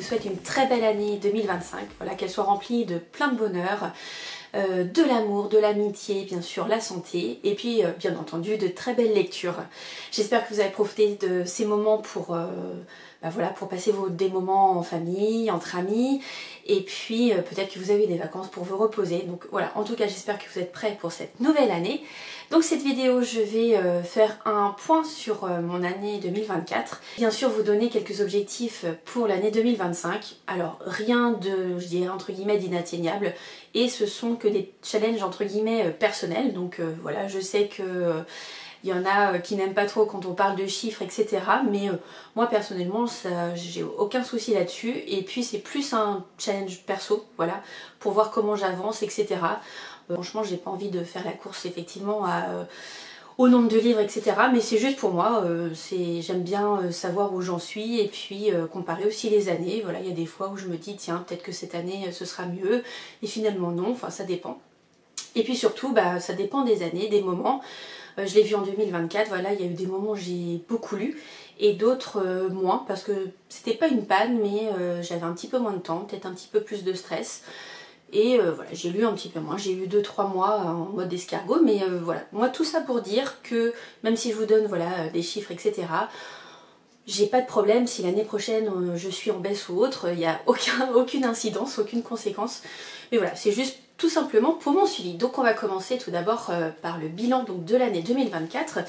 souhaite une très belle année 2025, voilà, qu'elle soit remplie de plein de bonheur, de l'amour, de l'amitié, bien sûr la santé, et puis bien entendu de très belles lectures. J'espère que vous avez profité de ces moments pour, voilà, pour passer des moments en famille, entre amis, et puis peut-être que vous avez des vacances pour vous reposer. Donc voilà, en tout cas j'espère que vous êtes prêts pour cette nouvelle année. Donc cette vidéo, je vais faire un point sur mon année 2024. Bien sûr vous donner quelques objectifs pour l'année 2025. Alors rien de, je dirais entre guillemets, d'inatteignable, et ce sont que des challenges entre guillemets personnels. Donc voilà, je sais que il y en a qui n'aiment pas trop quand on parle de chiffres, etc. Mais moi personnellement, j'ai aucun souci là-dessus. Et puis c'est plus un challenge perso, voilà, pour voir comment j'avance, etc. Franchement, j'ai pas envie de faire la course effectivement au nombre de livres, etc. Mais c'est juste pour moi, j'aime bien savoir où j'en suis et puis comparer aussi les années. Voilà, il y a des fois où je me dis, tiens, peut-être que cette année ce sera mieux. Et finalement non, enfin ça dépend. Et puis surtout, ça dépend des années, des moments. Je l'ai vu en 2024, voilà, il y a eu des moments où j'ai beaucoup lu et d'autres moins, parce que c'était pas une panne, mais j'avais un petit peu moins de temps, peut-être un petit peu plus de stress. Et voilà, j'ai lu un petit peu moins, j'ai eu 2-3 mois en mode escargot, mais voilà. Moi tout ça pour dire que, même si je vous donne voilà, des chiffres, etc., j'ai pas de problème si l'année prochaine je suis en baisse ou autre, il n'y a aucune incidence, aucune conséquence. Mais voilà, c'est juste tout simplement pour mon suivi. Donc on va commencer tout d'abord par le bilan donc, de l'année 2024.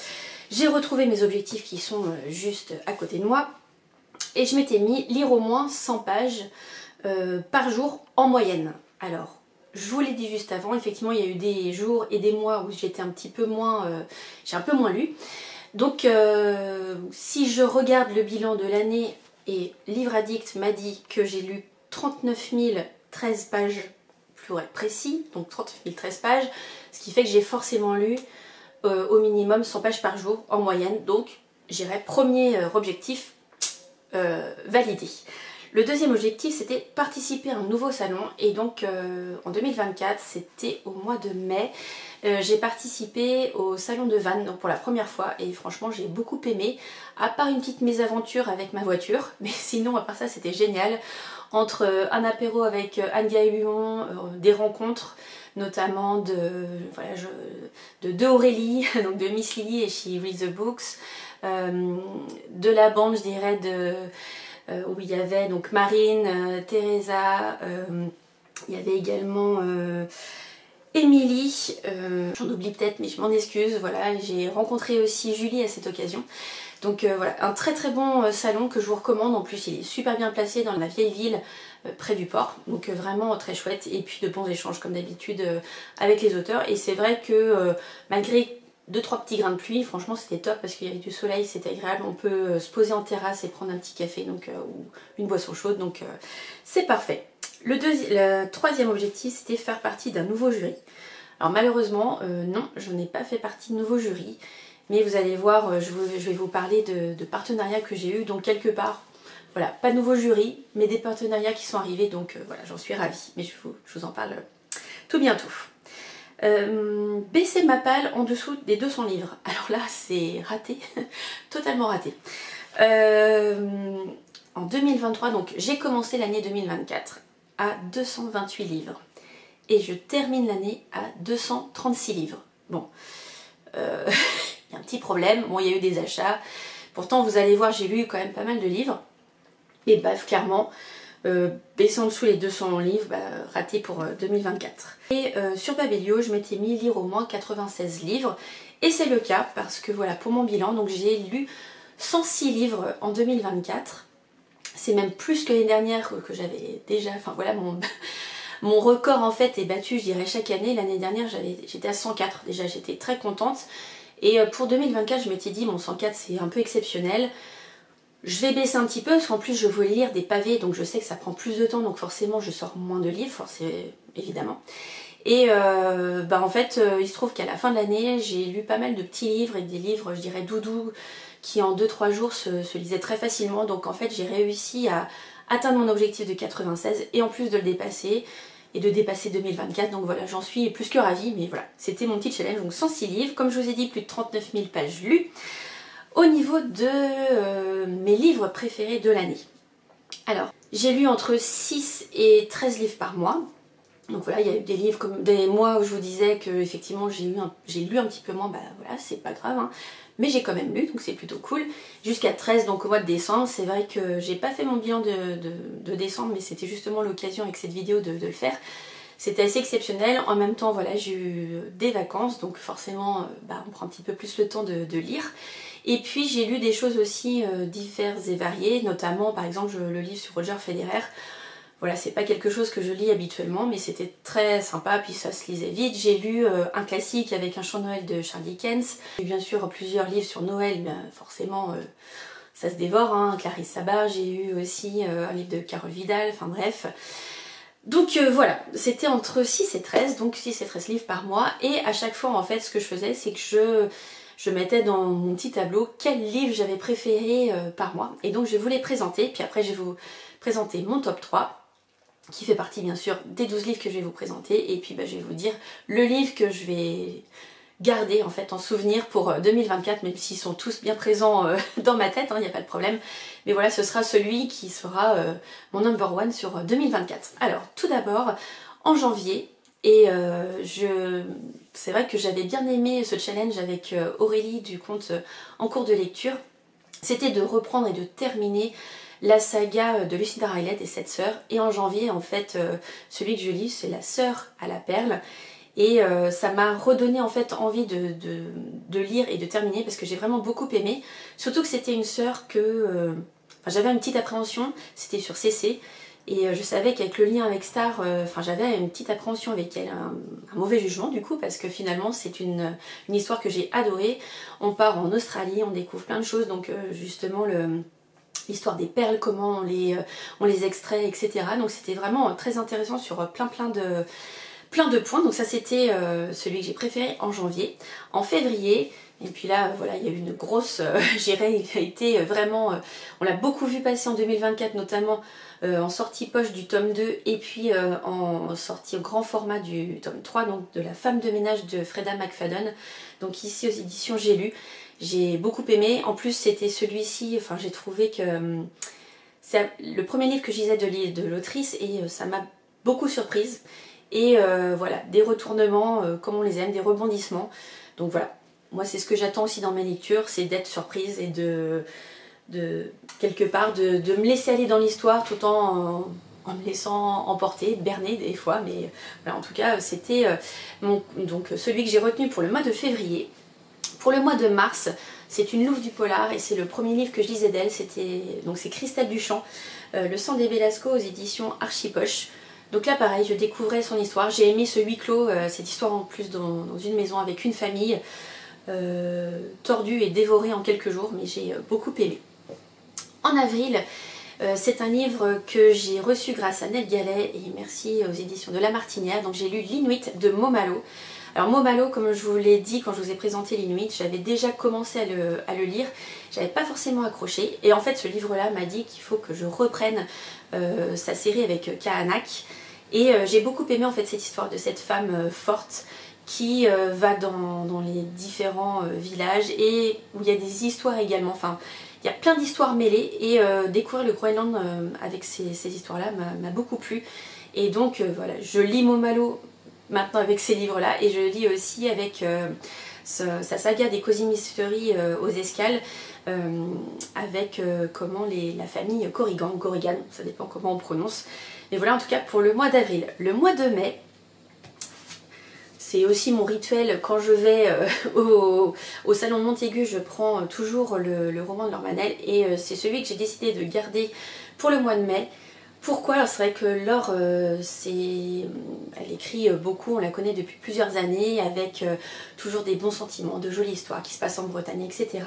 J'ai retrouvé mes objectifs qui sont juste à côté de moi. Et je m'étais mis lire au moins 100 pages par jour en moyenne. Alors, je vous l'ai dit juste avant, effectivement il y a eu des jours et des mois où j'étais un petit peu moins, j'ai un peu moins lu. Donc si je regarde le bilan de l'année, et Livre Addict m'a dit que j'ai lu 39 013 pages, pour être précis, donc 39 013 pages, ce qui fait que j'ai forcément lu au minimum 100 pages par jour en moyenne, donc j'irai premier objectif validé. Le deuxième objectif, c'était participer à un nouveau salon, et donc en 2024, c'était au mois de mai, j'ai participé au salon de Vannes donc pour la première fois, et franchement j'ai beaucoup aimé, à part une petite mésaventure avec ma voiture, mais sinon à part ça c'était génial, entre un apéro avec Anne Gaillon, des rencontres, notamment de Aurélie, donc de Miss Lily et She Reads the Books, de la bande je dirais où il y avait donc Marine, Teresa, il y avait également Émilie, j'en oublie peut-être mais je m'en excuse, voilà, j'ai rencontré aussi Julie à cette occasion. Donc voilà, un très très bon salon que je vous recommande, en plus il est super bien placé dans la vieille ville près du port, donc vraiment très chouette, et puis de bons échanges comme d'habitude avec les auteurs, et c'est vrai que malgré 2-3 petits grains de pluie, franchement c'était top parce qu'il y avait du soleil, c'était agréable, on peut se poser en terrasse et prendre un petit café donc, ou une boisson chaude, donc c'est parfait. Le troisième objectif, c'était faire partie d'un nouveau jury. Alors malheureusement, non, je n'ai pas fait partie de nouveau jury, mais vous allez voir, je vais vous parler de partenariats que j'ai eu, donc quelque part, voilà, pas de nouveau jury, mais des partenariats qui sont arrivés, donc voilà, j'en suis ravie, mais je vous en parle tout bientôt. Baisser ma palle en dessous des 200 livres. Alors là, c'est raté, totalement raté. En 2023, donc j'ai commencé l'année 2024 à 228 livres. Et je termine l'année à 236 livres. Bon, il y a un petit problème. Bon, il y a eu des achats. Pourtant, vous allez voir, j'ai lu quand même pas mal de livres. Et bref, clairement, baissant en dessous les 200 livres, raté pour 2024. Et sur Babelio, je m'étais mis lire au moins 96 livres. Et c'est le cas parce que voilà, pour mon bilan, donc j'ai lu 106 livres en 2024. C'est même plus que l'année dernière que j'avais déjà, enfin voilà, mon record en fait est battu, je dirais, chaque année. L'année dernière, j'étais à 104, déjà j'étais très contente. Et pour 2024, je m'étais dit, bon 104 c'est un peu exceptionnel. Je vais baisser un petit peu parce qu'en plus je veux lire des pavés, donc je sais que ça prend plus de temps, donc forcément je sors moins de livres, évidemment. Et en fait, il se trouve qu'à la fin de l'année, j'ai lu pas mal de petits livres et des livres, je dirais, doudou, qui en 2-3 jours se lisaient très facilement. Donc en fait, j'ai réussi à atteindre mon objectif de 96 et en plus de le dépasser, et de dépasser 2024. Donc voilà, j'en suis plus que ravie, mais voilà, c'était mon petit challenge. Donc 106 livres, comme je vous ai dit, plus de 39 000 pages lues. Au niveau de mes livres préférés de l'année. Alors, J'ai lu entre 6 et 13 livres par mois. Donc voilà, il y a eu des livres comme des mois où je vous disais que effectivement j'ai lu un petit peu moins, bah voilà, c'est pas grave, hein. Mais j'ai quand même lu, donc c'est plutôt cool. Jusqu'à 13, donc au mois de décembre, c'est vrai que j'ai pas fait mon bilan de décembre, mais c'était justement l'occasion avec cette vidéo de le faire. C'était assez exceptionnel. En même temps, voilà, j'ai eu des vacances, donc forcément, bah, on prend un petit peu plus le temps de lire. Et puis j'ai lu des choses aussi diverses et variées, notamment par exemple le livre sur Roger Federer. Voilà, c'est pas quelque chose que je lis habituellement, mais c'était très sympa, puis ça se lisait vite. J'ai lu un classique avec un chant de Noël de Charles Dickens. J'ai bien sûr plusieurs livres sur Noël, mais forcément ça se dévore, hein. Clarisse Sabat, j'ai eu aussi un livre de Carole Vidal, enfin bref. Donc voilà, c'était entre 6 et 13, donc 6 et 13 livres par mois. Et à chaque fois, en fait, ce que je faisais, c'est que je mettais dans mon petit tableau quel livre j'avais préféré par mois. Et donc je vais vous les présenter, puis après je vais vous présenter mon top 3. Qui fait partie bien sûr des 12 livres que je vais vous présenter, et puis bah, je vais vous dire le livre que je vais garder en fait en souvenir pour 2024, même s'ils sont tous bien présents dans ma tête, il n'y a pas de problème. Mais voilà, ce sera celui qui sera mon number one sur 2024. Alors tout d'abord, en janvier, et c'est vrai que j'avais bien aimé ce challenge avec Aurélie du compte En cours de lecture, c'était de reprendre et de terminer la saga de Lucinda Riley et 7 sœurs. Et en janvier, en fait, celui que je lis, c'est La sœur à la perle. Et ça m'a redonné en fait envie de lire et de terminer parce que j'ai vraiment beaucoup aimé. Surtout que c'était une sœur que... enfin, j'avais une petite appréhension, c'était sur CC. Et je savais qu'avec le lien avec Star, j'avais une petite appréhension avec elle, un mauvais jugement du coup, parce que finalement c'est une histoire que j'ai adorée. On part en Australie, on découvre plein de choses, donc justement l'histoire des perles, comment on les extrait, etc. Donc c'était vraiment très intéressant sur plein de points. Donc ça c'était celui que j'ai préféré en janvier. En février, et puis là voilà, il y a eu une grosse gérée, il a été vraiment, on l'a beaucoup vu passer en 2024, notamment en sortie poche du tome 2 et puis en sortie au grand format du tome 3, donc de La femme de ménage de Freda McFadden. Donc ici aux éditions J'ai lu. J'ai beaucoup aimé, en plus c'était celui-ci, enfin j'ai trouvé que c'est le premier livre que je lisais de l'autrice et ça m'a beaucoup surprise. Et voilà, des retournements comme on les aime, des rebondissements. Donc voilà, moi c'est ce que j'attends aussi dans mes lectures, c'est d'être surprise et quelque part de me laisser aller dans l'histoire tout en me laissant emporter, berner des fois. Mais voilà, en tout cas c'était donc celui que j'ai retenu pour le mois de février. Pour le mois de mars, c'est une louve du polar et c'est le premier livre que je lisais d'elle. C'est Christelle Duchamp, Le sang des Belasco aux éditions Archipoche. Donc là pareil, je découvrais son histoire. J'ai aimé ce huis clos, cette histoire en plus dans une maison avec une famille tordue et dévorée en quelques jours, mais j'ai beaucoup aimé. En avril, c'est un livre que j'ai reçu grâce à Nel Gallet et merci aux éditions de La Martinière. Donc j'ai lu L'Inuit de Momalo. Alors Momalo, comme je vous l'ai dit quand je vous ai présenté l'Inuit, j'avais déjà commencé à le lire, j'avais pas forcément accroché. Et en fait ce livre-là m'a dit qu'il faut que je reprenne sa série avec Kahanak. Et j'ai beaucoup aimé en fait cette histoire de cette femme forte qui va dans les différents villages et où il y a des histoires également. Enfin, il y a plein d'histoires mêlées et découvrir le Groenland avec ces histoires-là m'a beaucoup plu. Et donc voilà, je lis Momalo maintenant avec ces livres-là et je lis aussi avec sa saga des Cosy Mystery aux Escales avec comment la famille Corrigan, ou Corrigan, ça dépend comment on prononce. Mais voilà en tout cas pour le mois d'avril. Le mois de mai, c'est aussi mon rituel quand je vais au salon Montaigu, je prends toujours le roman de Laure Manel et c'est celui que j'ai décidé de garder pour le mois de mai. Pourquoi? Alors c'est vrai que Laure, elle écrit beaucoup, on la connaît depuis plusieurs années avec toujours des bons sentiments, de jolies histoires qui se passent en Bretagne, etc.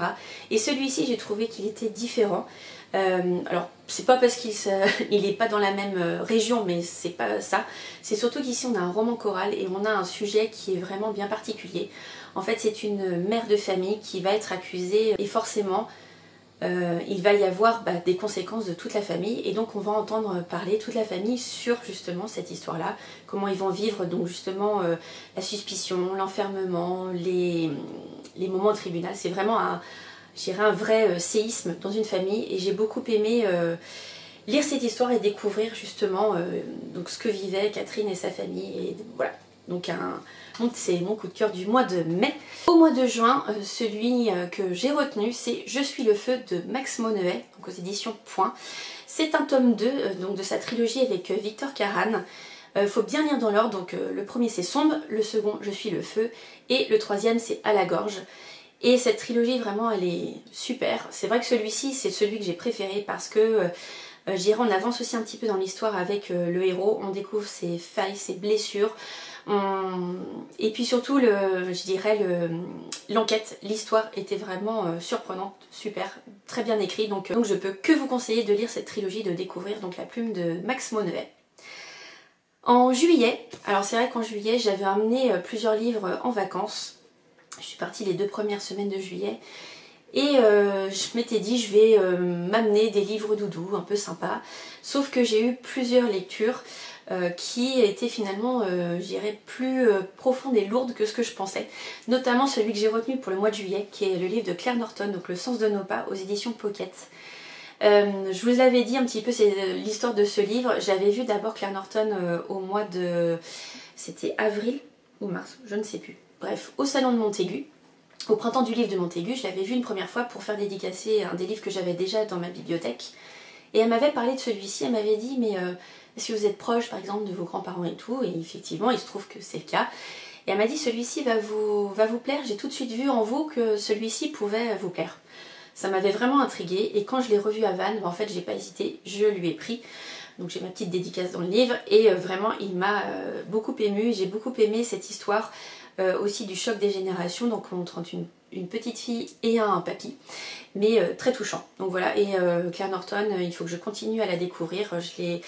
Et celui-ci, j'ai trouvé qu'il était différent. Alors c'est pas parce qu'il n'est pas dans la même région, mais c'est pas ça. C'est surtout qu'ici on a un roman choral et on a un sujet qui est vraiment bien particulier. En fait c'est une mère de famille qui va être accusée et forcément il va y avoir des conséquences de toute la famille et donc on va entendre parler toute la famille sur justement cette histoire là, comment ils vont vivre donc justement la suspicion, l'enfermement, les moments au tribunal. C'est vraiment un vrai séisme dans une famille et j'ai beaucoup aimé lire cette histoire et découvrir justement donc ce que vivaient Catherine et sa famille. Et voilà, donc c'est mon coup de cœur du mois de mai. Au mois de juin, celui que j'ai retenu, c'est Je suis le feu de Max Moneuet, donc aux éditions Point. C'est un tome 2 donc de sa trilogie avec Victor Karan. Faut bien lire dans l'ordre, donc le premier c'est Sombre, le second Je suis le feu et le troisième c'est À la gorge. Et cette trilogie vraiment elle est super. C'est vrai que celui-ci c'est celui que j'ai préféré parce que j'irai en avance aussi un petit peu dans l'histoire avec le héros. On découvre ses failles, ses blessures. Et puis surtout, je dirais, l'enquête, l'histoire était vraiment surprenante, super, très bien écrit. Donc je peux que vous conseiller de lire cette trilogie, de découvrir donc La plume de Max Moneuet. En juillet, alors c'est vrai qu'en juillet j'avais amené plusieurs livres en vacances. Je suis partie les 2 premières semaines de juillet. Et je m'étais dit je vais m'amener des livres doudous un peu sympas. Sauf que j'ai eu plusieurs lectures qui étaient finalement, je dirais, plus profondes et lourdes que ce que je pensais. Notamment celui que j'ai retenu pour le mois de juillet, qui est le livre de Claire Norton, donc Le sens de nos pas, aux éditions Pocket. Je vous l'avais dit un petit peu, c'est l'histoire de ce livre. J'avais vu d'abord Claire Norton au mois de... c'était avril ou mars, je ne sais plus. Bref, au salon de Montaigu. Au printemps du livre de Montaigu, je l'avais vu une première fois pour faire dédicacer un des livres que j'avais déjà dans ma bibliothèque. Et elle m'avait parlé de celui-ci, elle m'avait dit mais est-ce que vous êtes proche par exemple de vos grands-parents et tout? Et effectivement il se trouve que c'est le cas. Et elle m'a dit celui-ci va vous plaire, j'ai tout de suite vu en vous que celui-ci pouvait vous plaire. Ça m'avait vraiment intriguée et quand je l'ai revu à Vannes, en fait j'ai pas hésité, je lui ai pris. Donc j'ai ma petite dédicace dans le livre et vraiment il m'a beaucoup émue, j'ai beaucoup aimé cette histoire. Aussi du choc des générations, donc entre une petite fille et un papy, mais très touchant. Donc voilà, et Claire Norton, il faut que je continue à la découvrir. Je l'ai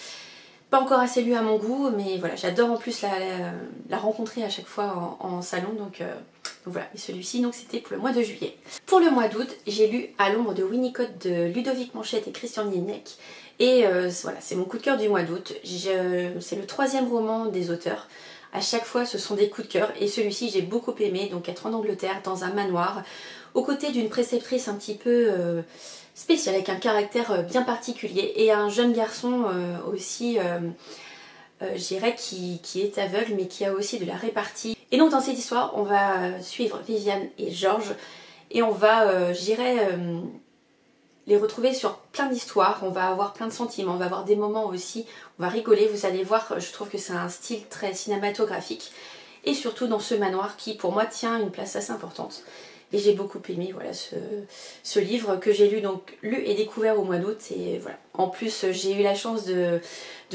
pas encore assez lu à mon goût, mais voilà, j'adore en plus la rencontrer à chaque fois en salon, donc voilà. Et celui-ci, donc c'était pour le mois de juillet. Pour le mois d'août, j'ai lu À l'ombre de Winnicott de Ludovic Manchette et Christian Nienneck. Et voilà, c'est mon coup de cœur du mois d'août. C'est le 3e roman des auteurs. À chaque fois, ce sont des coups de cœur et celui-ci, j'ai beaucoup aimé. Donc être en Angleterre, dans un manoir, aux côtés d'une préceptrice un petit peu spéciale, avec un caractère bien particulier et un jeune garçon aussi, je dirais, qui est aveugle mais qui a aussi de la répartie. Et donc dans cette histoire, on va suivre Viviane et Georges et on va, je dirais, les retrouver sur plein d'histoires, on va avoir plein de sentiments, on va avoir des moments aussi, on va rigoler, vous allez voir, je trouve que c'est un style très cinématographique et surtout dans ce manoir qui pour moi tient une place assez importante. Et j'ai beaucoup aimé voilà, ce livre que j'ai lu et découvert au mois d'août et voilà. En plus j'ai eu la chance de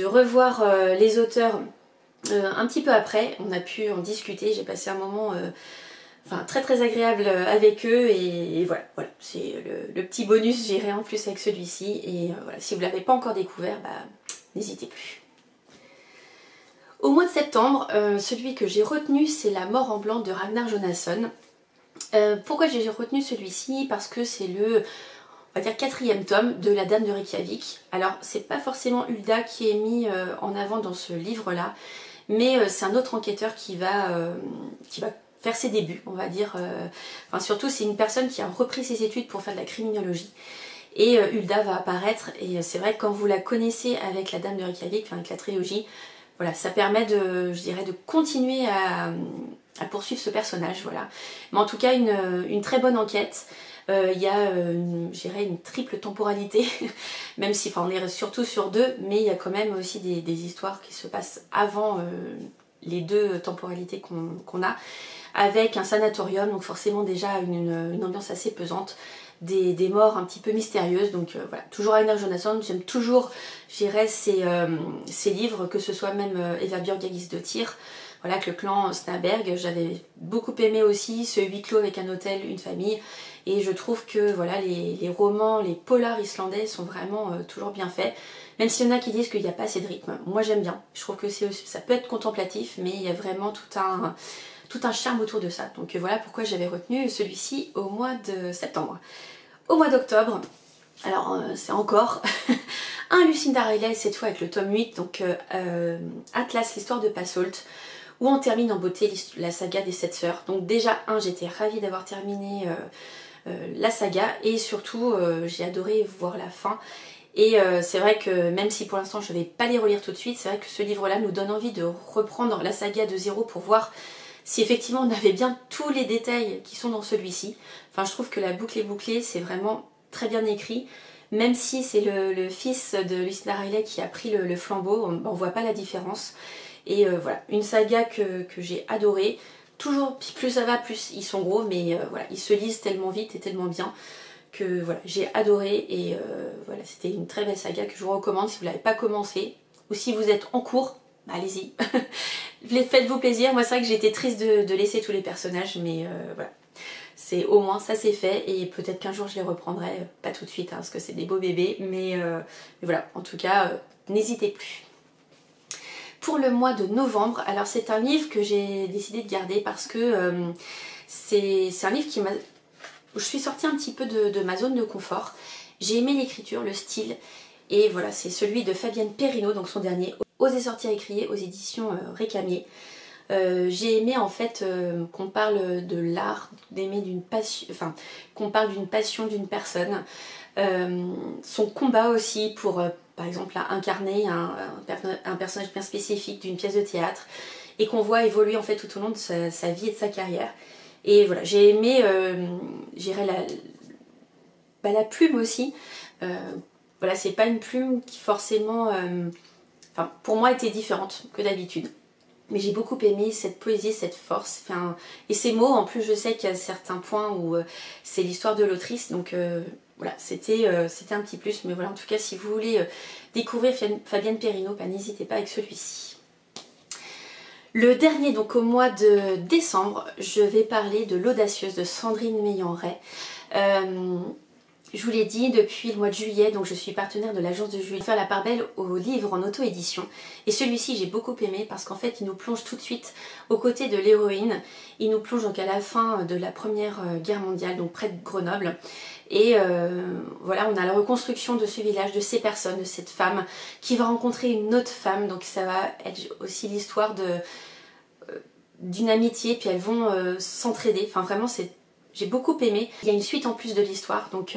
revoir les auteurs un petit peu après, on a pu en discuter, j'ai passé un moment... enfin, très agréable avec eux et voilà, c'est le petit bonus j'irai en plus avec celui-ci et voilà, si vous ne l'avez pas encore découvert, bah, n'hésitez plus. Au mois de septembre, celui que j'ai retenu c'est La mort en blanc de Ragnar Jonasson. Pourquoi j'ai retenu celui-ci? Parce que c'est le, on va dire, 4e tome de La Dame de Reykjavik. Alors c'est pas forcément Hulda qui est mis en avant dans ce livre-là, mais c'est un autre enquêteur qui va faire ses débuts, on va dire. Enfin, surtout, c'est une personne qui a repris ses études pour faire de la criminologie. Et Hulda va apparaître, et c'est vrai que quand vous la connaissez avec La Dame de Reykjavik, enfin avec la trilogie, voilà, ça permet de, je dirais, de continuer à poursuivre ce personnage, voilà. Mais en tout cas, une très bonne enquête. Il y a, je dirais, une triple temporalité, même si, enfin, on est surtout sur 2, mais il y a quand même aussi des histoires qui se passent avant les 2 temporalités qu'on a, avec un sanatorium, donc forcément déjà une ambiance assez pesante, des morts un petit peu mystérieuses, donc voilà, toujours Ragnar Jonasson, j'aime toujours, je dirais, ces livres, que ce soit même Eva Björgægisdóttir, voilà, avec le clan Snaberg, j'avais beaucoup aimé aussi ce huis clos avec un hôtel, une famille, et je trouve que voilà, les romans, les polars islandais sont vraiment toujours bien faits, même s'il y en a qui disent qu'il n'y a pas assez de rythme. Moi j'aime bien, je trouve que ça peut être contemplatif, mais il y a vraiment tout un charme autour de ça. Donc voilà pourquoi j'avais retenu celui-ci au mois de septembre. Au mois d'octobre, alors c'est encore un Lucinda Riley, cette fois avec le tome 8, donc Atlas, l'histoire de Passault, où on termine en beauté la saga des 7 sœurs. Donc déjà, j'étais ravie d'avoir terminé la saga, et surtout j'ai adoré voir la fin. Et c'est vrai que même si pour l'instant je ne vais pas les relire tout de suite, c'est vrai que ce livre-là nous donne envie de reprendre la saga de zéro pour voir si effectivement on avait bien tous les détails qui sont dans celui-ci. Enfin, je trouve que la boucle est bouclée, c'est vraiment très bien écrit. Même si c'est le fils de Lucinda Riley qui a pris le flambeau, on ne voit pas la différence. Et voilà, une saga que j'ai adorée. Toujours, plus ça va, plus ils sont gros, mais voilà, ils se lisent tellement vite et tellement bien que voilà, j'ai adoré. Et voilà, c'était une très belle saga que je vous recommande si vous ne l'avez pas commencé. Ou si vous êtes en cours, bah, allez-y. Faites-vous plaisir. Moi, c'est vrai que j'étais triste de laisser tous les personnages, mais voilà. C'est au moins ça c'est fait et peut-être qu'un jour je les reprendrai, pas tout de suite hein, parce que c'est des beaux bébés, mais voilà, en tout cas, n'hésitez plus. Pour le mois de novembre, alors c'est un livre que j'ai décidé de garder parce que c'est un livre qui m'a... Je suis sortie un petit peu de ma zone de confort. J'ai aimé l'écriture, le style, et voilà, c'est celui de Fabienne Perrineau, donc son dernier, Oser sortir et crier aux éditions Récamier. J'ai aimé en fait qu'on parle de l'art, d'aimer d'une passion, enfin qu'on parle d'une passion d'une personne, son combat aussi pour par exemple incarner un personnage bien spécifique d'une pièce de théâtre et qu'on voit évoluer en fait tout au long de sa vie et de sa carrière. Et voilà, j'ai aimé j'irais la plume aussi. Voilà, c'est pas une plume qui forcément enfin pour moi était différente que d'habitude. Mais j'ai beaucoup aimé cette poésie, cette force, enfin, et ces mots. En plus, je sais qu'il y a certains points où c'est l'histoire de l'autrice, donc voilà, c'était un petit plus. Mais voilà, en tout cas, si vous voulez découvrir Fabienne Perrineau, bah, n'hésitez pas avec celui-ci. Le dernier, donc au mois de décembre, je vais parler de L'Audacieuse de Sandrine Meillan-Ray. Je vous l'ai dit, depuis le mois de juillet, donc je suis partenaire de l'agence de Julie, faire la part belle aux livres en auto-édition. Et celui-ci, j'ai beaucoup aimé parce qu'en fait, il nous plonge tout de suite aux côtés de l'héroïne. Il nous plonge donc à la fin de la Première Guerre mondiale, donc près de Grenoble. Et voilà, on a la reconstruction de ce village, de ces personnes, de cette femme qui va rencontrer une autre femme. Donc ça va être aussi l'histoire d'une amitié, puis elles vont s'entraider. Enfin vraiment, j'ai beaucoup aimé. Il y a une suite en plus de l'histoire, donc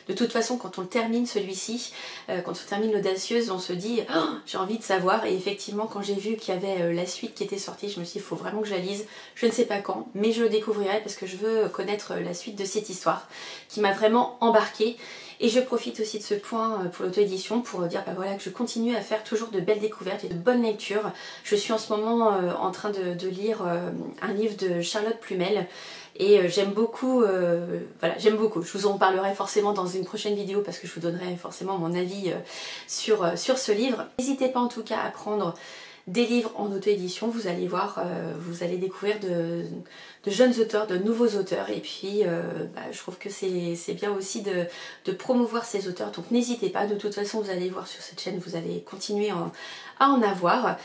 de toute façon quand on le termine celui-ci, quand on termine l'Audacieuse, on se dit oh, j'ai envie de savoir. Et effectivement quand j'ai vu qu'il y avait la suite qui était sortie, je me suis dit il faut vraiment que je la lise. Je ne sais pas quand, mais je le découvrirai parce que je veux connaître la suite de cette histoire qui m'a vraiment embarquée. Et je profite aussi de ce point pour l'auto-édition pour dire bah voilà, que je continue à faire toujours de belles découvertes et de bonnes lectures. Je suis en ce moment en train de lire un livre de Charlotte Plumel. Et j'aime beaucoup, voilà, j'aime beaucoup. Je vous en parlerai forcément dans une prochaine vidéo parce que je vous donnerai forcément mon avis sur ce livre. N'hésitez pas en tout cas à prendre des livres en auto-édition, vous allez voir, vous allez découvrir de jeunes auteurs, de nouveaux auteurs, et puis bah, je trouve que c'est bien aussi de promouvoir ces auteurs, donc n'hésitez pas, de toute façon vous allez voir sur cette chaîne, vous allez continuer à en avoir.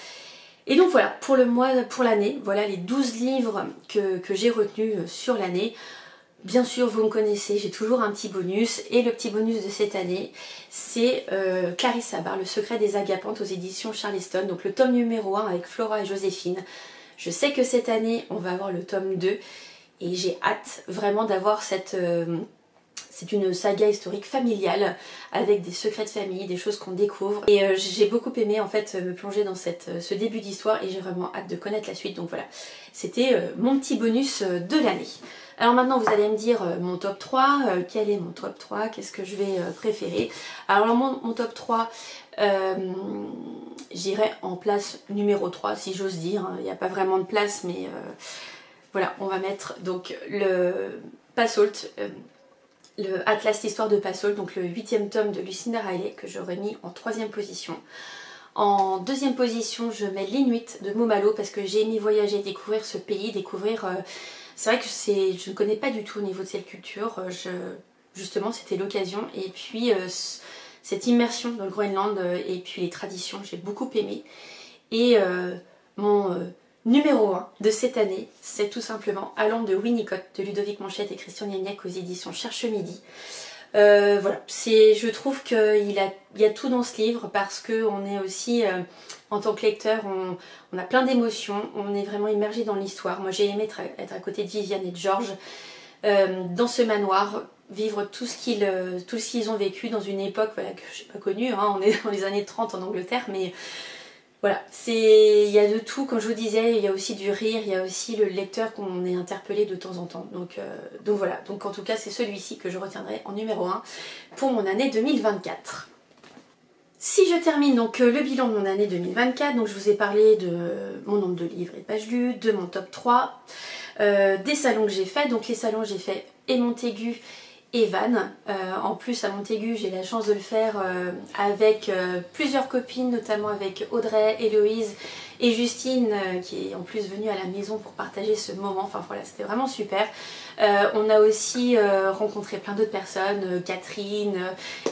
Et donc voilà, pour l'année, voilà les 12 livres que j'ai retenus sur l'année. Bien sûr, vous me connaissez, j'ai toujours un petit bonus. Et le petit bonus de cette année, c'est Clarissa Barr, Le secret des agapantes aux éditions Charleston. Donc le tome numéro 1 avec Flora et Joséphine. Je sais que cette année, on va avoir le tome 2. Et j'ai hâte vraiment d'avoir cette... c'est une saga historique familiale avec des secrets de famille, des choses qu'on découvre. Et j'ai beaucoup aimé en fait me plonger dans ce début d'histoire et j'ai vraiment hâte de connaître la suite. Donc voilà, c'était mon petit bonus de l'année. Alors maintenant vous allez me dire mon top 3, quel est mon top 3, qu'est-ce que je vais préférer. Alors mon top 3, j'irai en place numéro 3 si j'ose dire, il n'y a pas vraiment de place mais voilà, on va mettre donc le Passault, le Atlas l'histoire de Passault, donc le 8e tome de Lucinda Riley que j'aurais mis en 3e position. En 2e position je mets L'Inuit de Momalo parce que j'ai aimé voyager, découvrir ce pays, découvrir... c'est vrai que je ne connais pas du tout au niveau de cette culture, justement c'était l'occasion. Et puis cette immersion dans le Groenland et puis les traditions, j'ai beaucoup aimé. Et mon numéro 1 de cette année, c'est tout simplement Allons de Winnicott de Ludovic Manchette et Christian Niemiec aux éditions Cherche Midi. Voilà, je trouve qu'il y a tout dans ce livre parce qu'on est aussi, en tant que lecteur, on a plein d'émotions, on est vraiment immergé dans l'histoire. Moi j'ai aimé être à côté de Viviane et de Georges dans ce manoir. vivre tout ce qu'ils ont vécu dans une époque voilà, que je n'ai pas connue, hein. On est dans les années 30 en Angleterre, mais voilà, il y a de tout, comme je vous disais, il y a aussi du rire, il y a aussi le lecteur qu'on est interpellé de temps en temps. Donc voilà, donc en tout cas c'est celui-ci que je retiendrai en numéro 1 pour mon année 2024. Si je termine donc le bilan de mon année 2024, donc je vous ai parlé de mon nombre de livres et de pages lues, de mon top 3, des salons que j'ai fait. Donc les salons j'ai fait et Montaigu et Vannes. En plus à Montaigu j'ai la chance de le faire avec plusieurs copines, notamment avec Audrey, Héloïse et Justine qui est en plus venue à la maison pour partager ce moment. Enfin voilà, c'était vraiment super. On a aussi rencontré plein d'autres personnes, Catherine,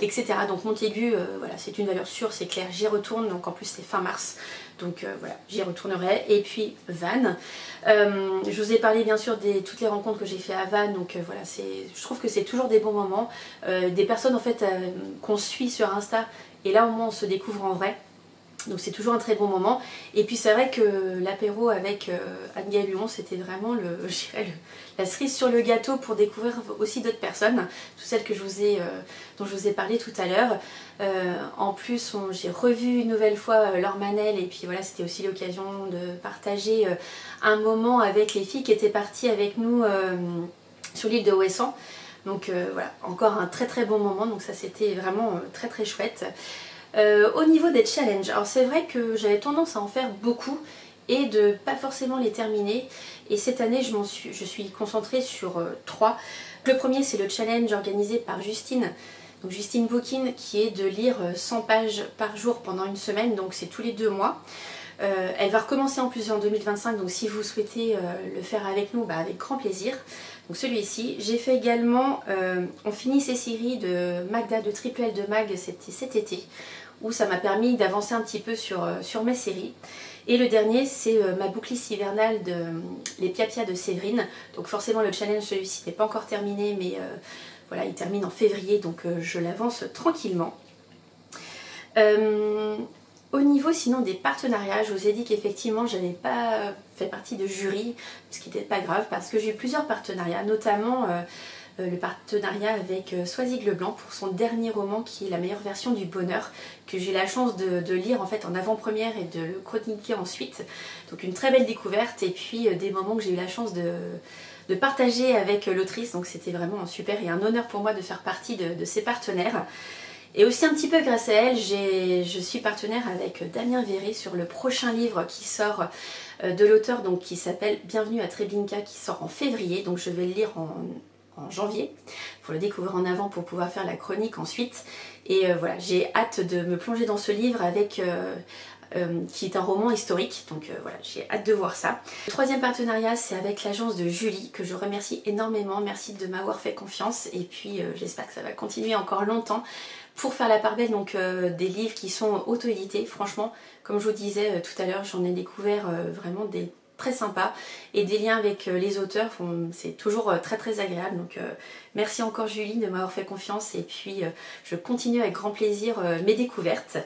etc. Donc Montaigu, voilà, c'est une valeur sûre, c'est clair, j'y retourne. Donc en plus c'est fin mars. Donc voilà, j'y retournerai. Et puis Vannes. Je vous ai parlé bien sûr de toutes les rencontres que j'ai fait à Vannes. Donc voilà, je trouve que c'est toujours des bons moments. Des personnes en fait qu'on suit sur Insta. Et là au moins on se découvre en vrai. Donc c'est toujours un très bon moment. Et puis c'est vrai que l'apéro avec Anne Luon, c'était vraiment la cerise sur le gâteau pour découvrir aussi d'autres personnes, toutes celles que dont je vous ai parlé tout à l'heure. En plus, j'ai revu une nouvelle fois Laure Manel et puis voilà, c'était aussi l'occasion de partager un moment avec les filles qui étaient parties avec nous sur l'île de Ouessant. Donc voilà, encore un très très bon moment, donc ça c'était vraiment très très chouette. Au niveau des challenges, alors c'est vrai que j'avais tendance à en faire beaucoup et de pas forcément les terminer, et cette année je suis concentrée sur 3. Le premier c'est le challenge organisé par Justine, donc Justine Bookin, qui est de lire 100 pages par jour pendant une semaine, donc c'est tous les 2 mois. Elle va recommencer en plus en 2025, donc si vous souhaitez le faire avec nous, bah avec grand plaisir. Donc celui-ci, j'ai fait également, on finit ces séries de Magda, de Triple L de Mag, c'était cet été, où ça m'a permis d'avancer un petit peu sur mes séries. Et le dernier, c'est ma boucliste hivernale de Les Piapia de Séverine. Donc forcément le challenge, celui-ci n'est pas encore terminé, mais voilà, il termine en février, donc je l'avance tranquillement. Au niveau sinon des partenariats, je vous ai dit qu'effectivement je n'avais pas fait partie de jury, ce qui n'était pas grave parce que j'ai eu plusieurs partenariats, notamment le partenariat avec Soisig Leblanc pour son dernier roman qui est La meilleure version du bonheur, que j'ai eu la chance de lire en fait en avant-première et de le chroniquer ensuite. Donc une très belle découverte et puis des moments que j'ai eu la chance de partager avec l'autrice, donc c'était vraiment super et un honneur pour moi de faire partie de ses partenaires. Et aussi un petit peu grâce à elle, je suis partenaire avec Damien Verret sur le prochain livre qui sort de l'auteur, donc qui s'appelle Bienvenue à Treblinka, qui sort en février, donc je vais le lire en janvier pour le découvrir en avant pour pouvoir faire la chronique ensuite. Et voilà, j'ai hâte de me plonger dans ce livre avec qui est un roman historique, donc voilà, j'ai hâte de voir ça. Le troisième partenariat, c'est avec l'agence de Julie, que je remercie énormément, merci de m'avoir fait confiance, et puis j'espère que ça va continuer encore longtemps pour faire la part belle donc, des livres qui sont auto-édités. Franchement, comme je vous disais tout à l'heure, j'en ai découvert vraiment des très sympas, et des liens avec les auteurs, c'est toujours très très agréable, donc merci encore Julie de m'avoir fait confiance, et puis je continue avec grand plaisir mes découvertes.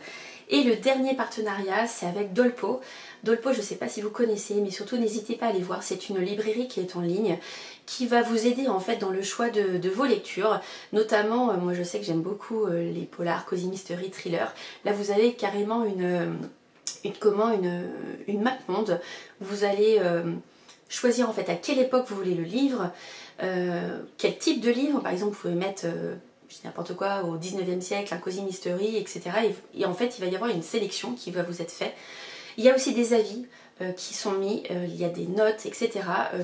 Et le dernier partenariat, c'est avec Dolpo. Dolpo, je ne sais pas si vous connaissez, mais surtout n'hésitez pas à aller voir. C'est une librairie qui est en ligne, qui va vous aider en fait dans le choix de vos lectures. Notamment, moi je sais que j'aime beaucoup les polars, cosy mystery, thrillers. Là vous avez carrément une map monde. Vous allez choisir en fait à quelle époque vous voulez le livre, quel type de livre. Par exemple, vous pouvez mettre... je dis n'importe quoi, au 19e siècle, un cosy mystery, etc. Et en fait, il va y avoir une sélection qui va vous être faite. Il y a aussi des avis qui sont mis, il y a des notes, etc.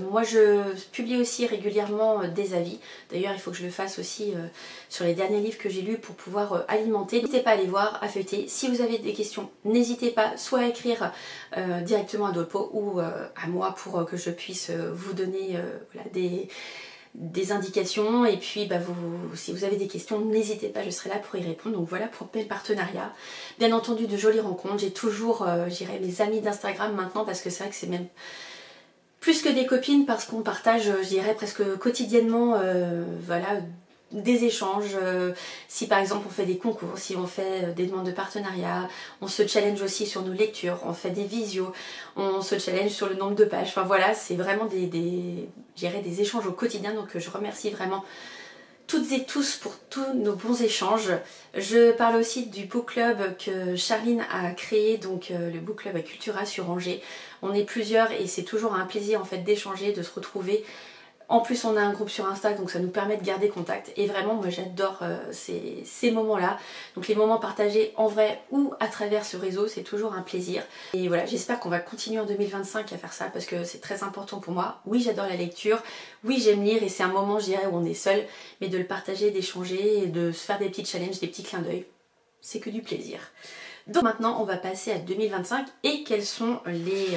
Moi, je publie aussi régulièrement des avis. D'ailleurs, il faut que je le fasse aussi sur les derniers livres que j'ai lus pour pouvoir alimenter. N'hésitez pas à aller voir, à feuilleter. Si vous avez des questions, n'hésitez pas soit à écrire directement à Dolpo ou à moi pour que je puisse vous donner voilà, des indications, et puis bah, si vous avez des questions, n'hésitez pas, je serai là pour y répondre. Donc voilà pour le partenariat. Bien entendu, de jolies rencontres. J'ai toujours, j'irai mes amis d'Instagram maintenant, parce que c'est vrai que c'est même plus que des copines, parce qu'on partage, je dirais presque quotidiennement, voilà, des échanges. Si par exemple on fait des concours, si on fait des demandes de partenariat, on se challenge aussi sur nos lectures, on fait des visios, on se challenge sur le nombre de pages. Enfin voilà, c'est vraiment des échanges au quotidien, donc je remercie vraiment toutes et tous pour tous nos bons échanges. Je parle aussi du book club que Charline a créé, donc le book club à Cultura sur Angers. On est plusieurs et c'est toujours un plaisir en fait d'échanger, de se retrouver. En plus on a un groupe sur Insta, donc ça nous permet de garder contact et vraiment moi j'adore ces moments-là. Donc les moments partagés en vrai ou à travers ce réseau, c'est toujours un plaisir. Et voilà, j'espère qu'on va continuer en 2025 à faire ça parce que c'est très important pour moi. Oui, j'adore la lecture, oui j'aime lire et c'est un moment je dirais où on est seul, mais de le partager, d'échanger et de se faire des petits challenges, des petits clins d'œil, c'est que du plaisir. Donc maintenant on va passer à 2025 et quels sont les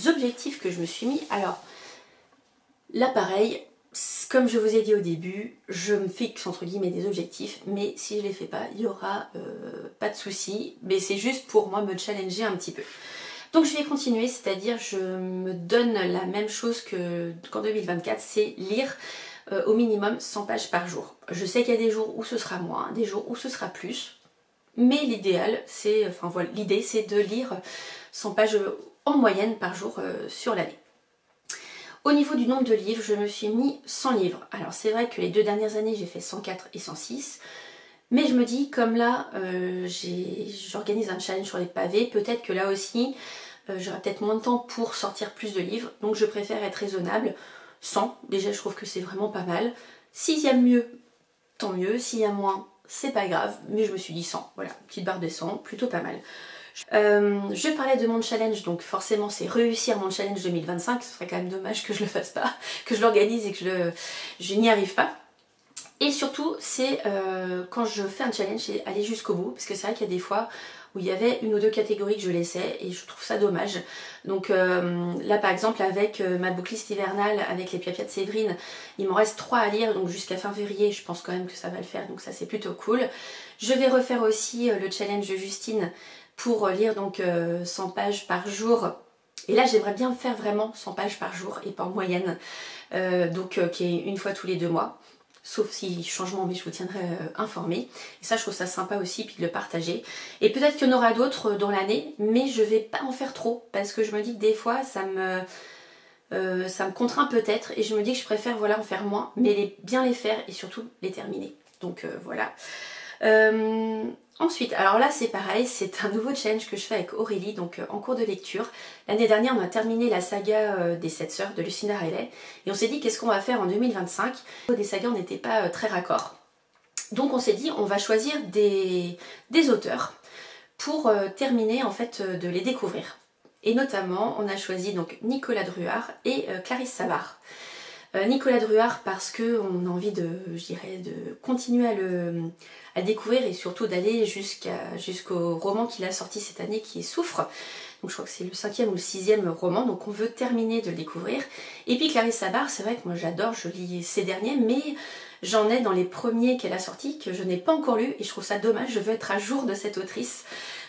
objectifs que je me suis mis. Alors là pareil, comme je vous ai dit au début, je me fixe entre guillemets des objectifs, mais si je les fais pas, il n'y aura pas de souci, mais c'est juste pour moi me challenger un petit peu. Donc je vais continuer, c'est-à-dire je me donne la même chose qu'en 2024, c'est lire au minimum 100 pages par jour. Je sais qu'il y a des jours où ce sera moins, des jours où ce sera plus, mais l'idéal c'est, enfin voilà, l'idée c'est de lire 100 pages en moyenne par jour sur l'année. Au niveau du nombre de livres, je me suis mis 100 livres. Alors c'est vrai que les 2 dernières années, j'ai fait 104 et 106. Mais je me dis, comme là, j'organise un challenge sur les pavés, peut-être que là aussi, j'aurai peut-être moins de temps pour sortir plus de livres. Donc je préfère être raisonnable. 100, déjà je trouve que c'est vraiment pas mal. S'il y a mieux, tant mieux. S'il y a moins, c'est pas grave. Mais je me suis dit 100. Voilà, petite barre de 100, plutôt pas mal. Je parlais de mon challenge, donc forcément c'est réussir mon challenge 2025, ce serait quand même dommage que je le fasse pas, que je l'organise et que je n'y arrive pas. Et surtout c'est quand je fais un challenge, c'est aller jusqu'au bout, parce que c'est vrai qu'il y a des fois où il y avait 1 ou 2 catégories que je laissais et je trouve ça dommage. Donc là par exemple avec ma booklist hivernale avec les Piapia de Séverine, il m'en reste 3 à lire, donc jusqu'à fin février je pense quand même que ça va le faire, donc ça c'est plutôt cool. Je vais refaire aussi le challenge de Justine pour lire donc 100 pages par jour. Et là j'aimerais bien faire vraiment 100 pages par jour et pas en moyenne, qui est une fois tous les 2 mois. Sauf si changement, mais je vous tiendrai informé. Et ça je trouve ça sympa aussi, puis de le partager. Et peut-être qu'il y en aura d'autres dans l'année, mais je vais pas en faire trop, parce que je me dis que des fois ça me contraint peut-être, et je me dis que je préfère voilà en faire moins, mais bien les faire et surtout les terminer. Donc voilà. Ensuite, alors là c'est pareil, c'est un nouveau challenge que je fais avec Aurélie, donc en cours de lecture. L'année dernière on a terminé la saga des 7 sœurs de Lucinda Riley et on s'est dit qu'est-ce qu'on va faire en 2025. Des sagas on n'était pas très raccord, donc on s'est dit on va choisir des auteurs pour terminer en fait de les découvrir. Et notamment on a choisi donc Nicolas Druard et Clarisse Savard. Nicolas Druard parce qu'on a envie de continuer à le découvrir et surtout d'aller jusqu'au roman qu'il a sorti cette année qui est Souffre. Donc je crois que c'est le 5e ou le 6e roman, donc on veut terminer de le découvrir. Et puis Clarisse Savard, c'est vrai que moi j'adore, je lis ces derniers, mais j'en ai dans les premiers qu'elle a sortis que je n'ai pas encore lu et je trouve ça dommage, je veux être à jour de cette autrice.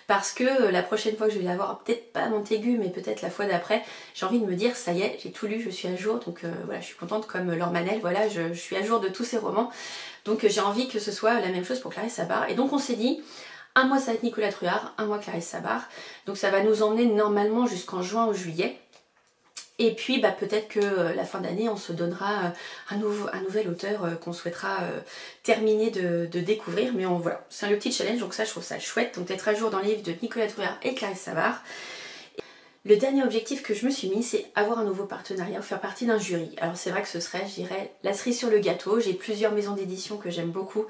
Parce que la prochaine fois que je vais la voir, peut-être pas à Montaigu, mais peut-être la fois d'après, j'ai envie de me dire, ça y est, j'ai tout lu, je suis à jour, donc voilà, je suis contente comme Laure Manel, voilà, je suis à jour de tous ses romans, donc j'ai envie que ce soit la même chose pour Clarisse Savard, et donc on s'est dit, un mois ça va être Nicolas Druard, un mois Clarisse Savard, donc ça va nous emmener normalement jusqu'en juin ou juillet. Et puis bah, peut-être que la fin d'année on se donnera un nouvel auteur qu'on souhaitera terminer de découvrir. Mais voilà, c'est un petit challenge, donc ça je trouve ça chouette. Donc d'être à jour dans les livres de Nicolas Druard et Clarisse Savard. Le dernier objectif que je me suis mis, c'est avoir un nouveau partenariat ou faire partie d'un jury. Alors c'est vrai que ce serait, je dirais, la cerise sur le gâteau. J'ai plusieurs maisons d'édition que j'aime beaucoup.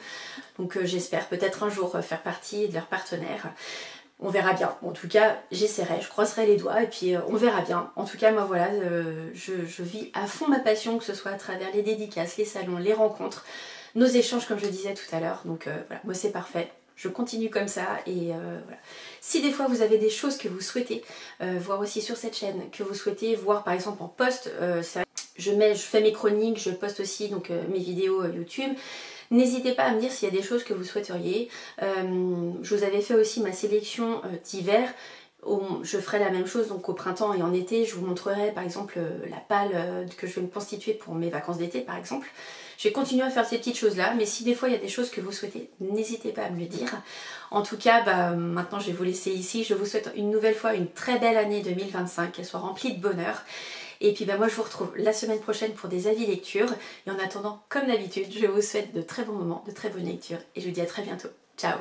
Donc j'espère peut-être un jour faire partie de leurs partenaires. On verra bien. En tout cas, j'essaierai, je croiserai les doigts et puis on verra bien. En tout cas, moi voilà, je vis à fond ma passion, que ce soit à travers les dédicaces, les salons, les rencontres, nos échanges comme je disais tout à l'heure. Donc voilà, moi c'est parfait. Je continue comme ça et voilà. Si des fois vous avez des choses que vous souhaitez voir aussi sur cette chaîne, que vous souhaitez voir par exemple en post, je fais mes chroniques, je poste aussi donc mes vidéos YouTube. N'hésitez pas à me dire s'il y a des choses que vous souhaiteriez. Je vous avais fait aussi ma sélection d'hiver. Je ferai la même chose donc au printemps et en été. Je vous montrerai par exemple la palle que je vais me constituer pour mes vacances d'été par exemple. Je vais continuer à faire ces petites choses là, mais si des fois il y a des choses que vous souhaitez, n'hésitez pas à me le dire. En tout cas, maintenant je vais vous laisser ici. Je vous souhaite une nouvelle fois une très belle année 2025, qu'elle soit remplie de bonheur. Et puis moi je vous retrouve la semaine prochaine pour des avis lecture. Et en attendant, comme d'habitude, je vous souhaite de très bons moments, de très bonnes lectures et je vous dis à très bientôt. Ciao!